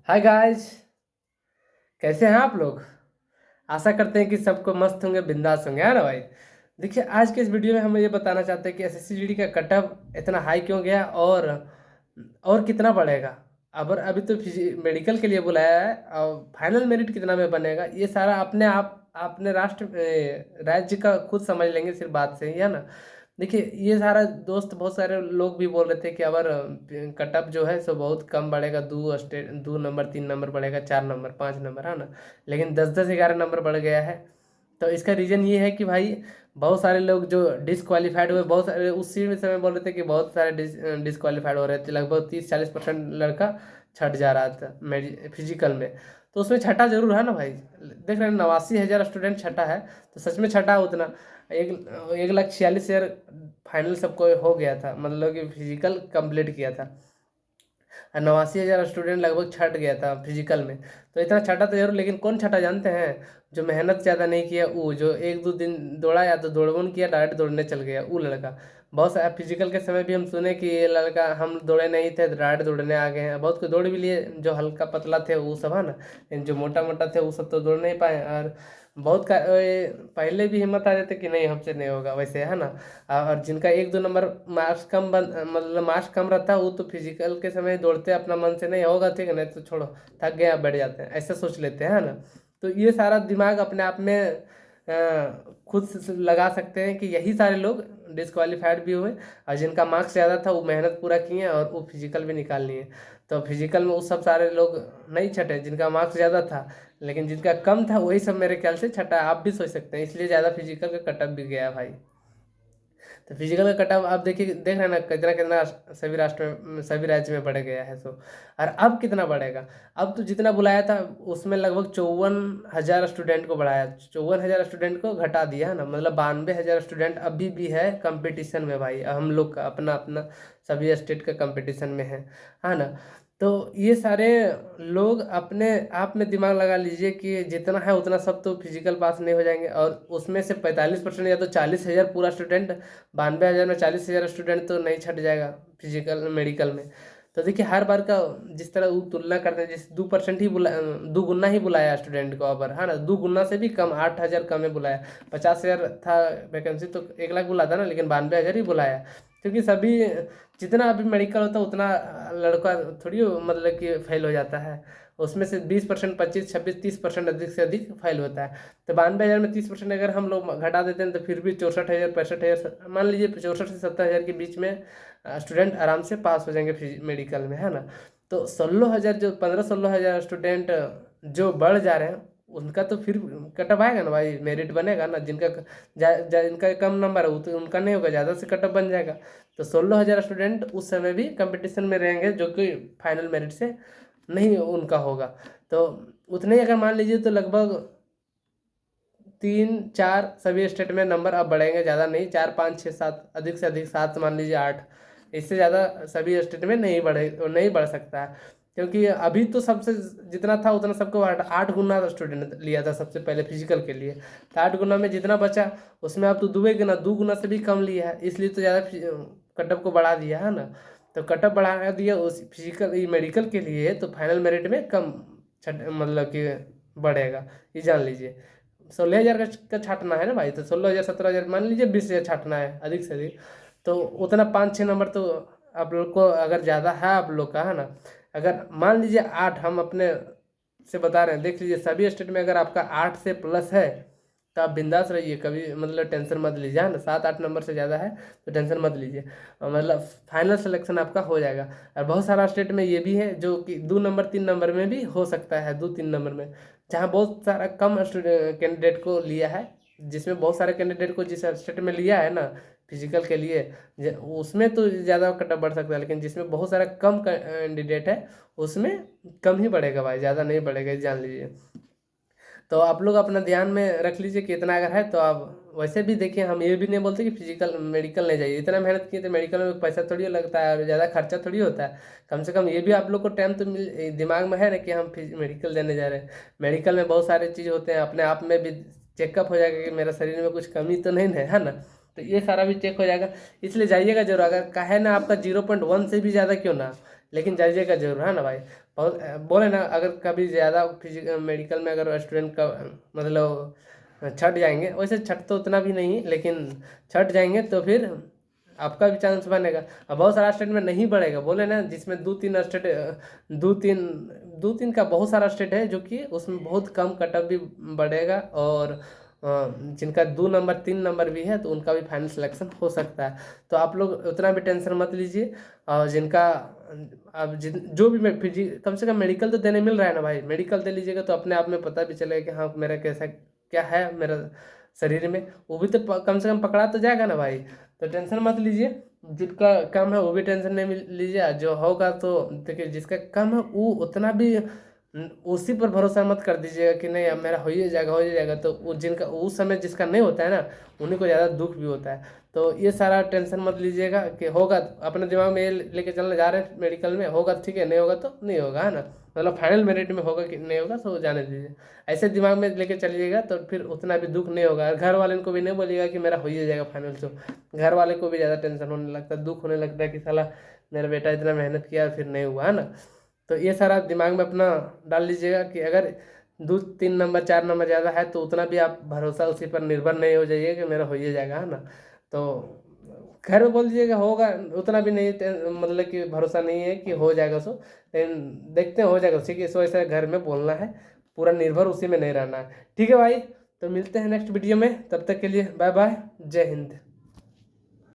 Hi guys. कैसे हैं आप लोग? आशा करते हैं कि सबको मस्त होंगे, बिंदास होंगे, है ना भाई। देखिए, आज के इस वीडियो में हम ये बताना चाहते हैं कि एसएससी जीडी का कटअप इतना हाई क्यों गया और कितना बढ़ेगा। अब अभी तो मेडिकल के लिए बुलाया है और फाइनल मेरिट कितना में बनेगा, ये सारा अपने आप अपने राज्य का खुद समझ लेंगे सिर्फ बात से ही, है ना। देखिए, ये सारा दोस्त बहुत सारे लोग भी बोल रहे थे कि अगर कट ऑफ जो है सो बहुत कम बढ़ेगा, 2 नंबर 3 नंबर बढ़ेगा, 4 नंबर 5 नंबर, है ना। लेकिन 10 10 11 नंबर बढ़ गया है। तो इसका रीज़न ये है कि भाई बहुत सारे लोग जो डिसक्वालीफाइड हुए, बहुत सारे उसी में समय बोल रहे थे कि बहुत सारे डिसक्वालीफाइड हो रहे थे, लगभग 30 40% लड़का छट जा रहा था फिजिकल में। तो उसमें छटा जरूर है ना भाई। देख रहे हैं 89,000 स्टूडेंट छटा है, तो सच में छटा उतना। 1,46,000 फाइनल सबको हो गया था, मतलब कि फिजिकल कंप्लीट किया था। 89,000 स्टूडेंट लगभग छट गया था फिजिकल में। तो इतना छटा तो जरूर, लेकिन कौन छटा जानते हैं? जो मेहनत ज़्यादा नहीं किया, वो जो 1 2 दिन दौड़ा या तो दौड़बोन किया, डायरेक्ट दौड़ने चल गया, वो लड़का। बहुत सारा फिजिकल के समय भी हम सुने कि ये लड़का, हम दौड़े नहीं थे, डायरेक्ट दौड़ने आ गए हैं। बहुत को दौड़ भी लिए, जो हल्का पतला थे वो सब, है ना। लेकिन जो मोटा मोटा थे वो सब तो दौड़ नहीं पाए। और बहुत का पहले भी हिम्मत आ जाते कि नहीं हमसे नहीं होगा, वैसे, है ना। और जिनका 1 2 नंबर मार्क्स कम मतलब मार्क्स कम रहता है, वो तो फिजिकल के समय दौड़ते अपना मन से, नहीं होगा ठीक है, नहीं तो छोड़ो, थक गया, बैठ जाते हैं, ऐसा सोच लेते हैं, है ना। तो ये सारा दिमाग अपने आप में खुद से लगा सकते हैं कि यही सारे लोग डिसक्वालीफाइड भी हुए। और जिनका मार्क्स ज़्यादा था वो मेहनत पूरा किए और वो फिजिकल भी निकाल लिए। तो फिजिकल में वो सब सारे लोग नहीं छटे जिनका मार्क्स ज़्यादा था, लेकिन जिनका कम था वही सब मेरे ख्याल से छटा। आप भी सोच सकते हैं, इसलिए ज़्यादा फिजिकल का कटअप भी गया भाई। तो फिजिकल का कटऑफ आप देखिए, देख रहे हैं ना, कितना कितना सभी राष्ट्र में, सभी राज्य में बढ़ गया है। सो और अब कितना बढ़ेगा? अब तो जितना बुलाया था उसमें लगभग 54,000 स्टूडेंट को बढ़ाया, 54,000 स्टूडेंट को घटा दिया, है ना। मतलब 92,000 स्टूडेंट अभी भी है कंपटीशन में भाई। हम लोग का अपना अपना सभी स्टेट का कंपटीशन में है ना। तो ये सारे लोग अपने आप में दिमाग लगा लीजिए कि जितना है उतना सब तो फिजिकल पास नहीं हो जाएंगे, और उसमें से 45% या तो 40,000 पूरा स्टूडेंट, 92,000 में 40,000 स्टूडेंट तो नहीं छट जाएगा फिजिकल मेडिकल में। तो देखिए, हर बार का जिस तरह वो तुलना करते हैं, जिस 2% ही बुला 2 गुना ही बुलाया स्टूडेंट को, अबर, है ना, 2 गुना से भी कम, 8,000 कम ही बुलाया। 50,000 था वैकेंसी तो 1 लाख बुलाता ना, लेकिन 92,000 ही बुलाया। क्योंकि सभी, जितना अभी मेडिकल होता है उतना लड़का थोड़ी मतलब कि फेल हो जाता है। उसमें से 20% 25 26 30% अधिक से अधिक फेल होता है। तो 92,000 में 30% अगर हम लोग घटा देते हैं तो फिर भी 64,000 65,000, मान लीजिए 64 से 70,000 के बीच में स्टूडेंट आराम से पास हो जाएंगे मेडिकल में, है ना। तो 16,000, जो 15 16 हज़ार स्टूडेंट जो बढ़ जा रहे हैं, उनका तो फिर कटअप आएगा ना भाई, मेरिट बनेगा ना। जिनका कम नंबर है वो तो उनका नहीं होगा, ज़्यादा से कटअप बन जाएगा। तो 16,000 स्टूडेंट उस समय भी कंपटीशन में रहेंगे, जो कि फाइनल मेरिट से नहीं उनका होगा। तो उतने ही अगर मान लीजिए तो लगभग 3 4 सभी स्टेट में नंबर अब बढ़ेंगे, ज़्यादा नहीं, 4 5 6 7, अधिक से अधिक 7, मान लीजिए 8। इससे ज़्यादा सभी स्टेट में नहीं बढ़ सकता है। क्योंकि अभी तो सबसे जितना था उतना सबको 8 8 गुना स्टूडेंट लिया था सबसे पहले फिजिकल के लिए। तो 8 गुना में जितना बचा उसमें अब तो 2 गुना से भी कम लिया है, इसलिए तो ज़्यादा कटअप को बढ़ा दिया, है ना। तो कटअप बढ़ा दिया उस फिजिकल मेडिकल के लिए, तो फाइनल मेरिट में कम मतलब कि बढ़ेगा, ये जान लीजिए। 16,000 का छाटना है ना भाई, तो 16,000 17,000, मान लीजिए 20,000 छाटना है अधिक से अधिक। तो उतना 5 6 नंबर तो आप लोग को अगर ज़्यादा है आप लोग का, है ना। अगर मान लीजिए 8, हम अपने से बता रहे हैं, देख लीजिए सभी स्टेट में अगर आपका 8 से प्लस है तो आप बिंदास रहिए, कभी मतलब टेंशन मत लीजिए, है ना। 7 8 नंबर से ज़्यादा है तो टेंशन मत लीजिए, मतलब फाइनल सिलेक्शन आपका हो जाएगा। और बहुत सारा स्टेट में ये भी है जो कि 2 नंबर 3 नंबर में भी हो सकता है, 2 3 नंबर में, जहाँ बहुत सारा कम कैंडिडेट को लिया है। जिसमें बहुत सारे कैंडिडेट को जिस स्टेट में लिया है ना फिजिकल के लिए, उसमें तो ज़्यादा कटअप बढ़ सकता है, लेकिन जिसमें बहुत सारा कम कैंडिडेट है उसमें कम ही बढ़ेगा भाई, ज़्यादा नहीं बढ़ेगा, ये जान लीजिए। तो आप लोग अपना ध्यान में रख लीजिए कि इतना अगर है तो आप वैसे भी देखिए, हम ये भी नहीं बोलते कि फिजिकल मेडिकल नहीं जाइए, इतना मेहनत किए तो मेडिकल में पैसा थोड़ी लगता है और ज़्यादा खर्चा थोड़ी होता है। कम से कम ये भी आप लोग को टाइम तो दिमाग में है ना कि हम मेडिकल देने जा रहे हैं। मेडिकल में बहुत सारे चीज़ होते हैं, अपने आप में भी चेकअप हो जाएगा कि मेरा शरीर में कुछ कमी तो नहीं है ना। तो ये सारा भी चेक हो जाएगा, इसलिए जाइएगा जरूर। अगर कहे ना आपका 0.1 से भी ज़्यादा क्यों ना, लेकिन जाइएगा जरूर, है ना भाई। और बोले ना, अगर कभी ज़्यादा मेडिकल में अगर स्टूडेंट का मतलब छट जाएंगे, वैसे छट तो उतना भी नहीं, लेकिन छट जाएंगे तो फिर आपका भी चांस बनेगा। अब बहुत सारा स्टेट में नहीं बढ़ेगा, बोले ना, जिसमें दो तीन दो तीन का बहुत सारा स्टेट है जो कि उसमें बहुत कम कटअप भी बढ़ेगा, और जिनका 2 नंबर 3 नंबर भी है तो उनका भी फाइनल सिलेक्शन हो सकता है। तो आप लोग उतना भी टेंशन मत लीजिए। और जिनका अब जो भी कम से कम मेडिकल तो देने मिल रहा है ना भाई, मेडिकल दे लीजिएगा तो अपने आप में पता भी चलेगा कि हाँ मेरा कैसा क्या है मेरा शरीर में, वो भी तो कम से कम पकड़ा तो जाएगा ना भाई। तो टेंशन मत लीजिए, जिसका कम है वो भी टेंशन नहीं लीजिए, जो होगा तो देखिए, जिसका कम है वो उतना भी उसी पर भरोसा मत कर दीजिएगा कि नहीं अब मेरा हो ही जाएगा, हो ही जाएगा। तो वो जिनका उस समय जिसका नहीं होता है ना, उन्हीं को ज़्यादा दुख भी होता है। तो ये सारा टेंशन मत लीजिएगा कि होगा, अपने दिमाग में ये लेके चलने जा रहे हैं मेडिकल में, होगा ठीक है, नहीं होगा तो नहीं होगा, है ना। मतलब फाइनल मेरिट में होगा कि नहीं होगा तो जाने दीजिए, ऐसे दिमाग में लेके चलिएगा तो फिर उतना भी दुख नहीं होगा। घर वाले को भी नहीं बोलिएगा कि मेरा हो ही जाएगा फाइनल, तो घर वाले को भी ज़्यादा टेंशन होने लगता है, दुख होने लगता है कि साला मेरा बेटा इतना मेहनत किया फिर नहीं हुआ, है ना। तो ये सारा दिमाग में अपना डाल लीजिएगा कि अगर 2 3 नंबर 4 नंबर ज़्यादा है तो उतना भी आप भरोसा उसी पर निर्भर नहीं हो जाइए कि मेरा हो ही जाएगा, है ना। तो घर में बोल दीजिएगा होगा, उतना भी नहीं मतलब कि भरोसा नहीं है कि हो जाएगा सो, लेकिन देखते हैं हो जाएगा उसी की सो, ऐसा घर में बोलना है, पूरा निर्भर उसी में नहीं रहना है। ठीक है भाई, तो मिलते हैं नेक्स्ट वीडियो में, तब तक के लिए बाय बाय, जय हिंद।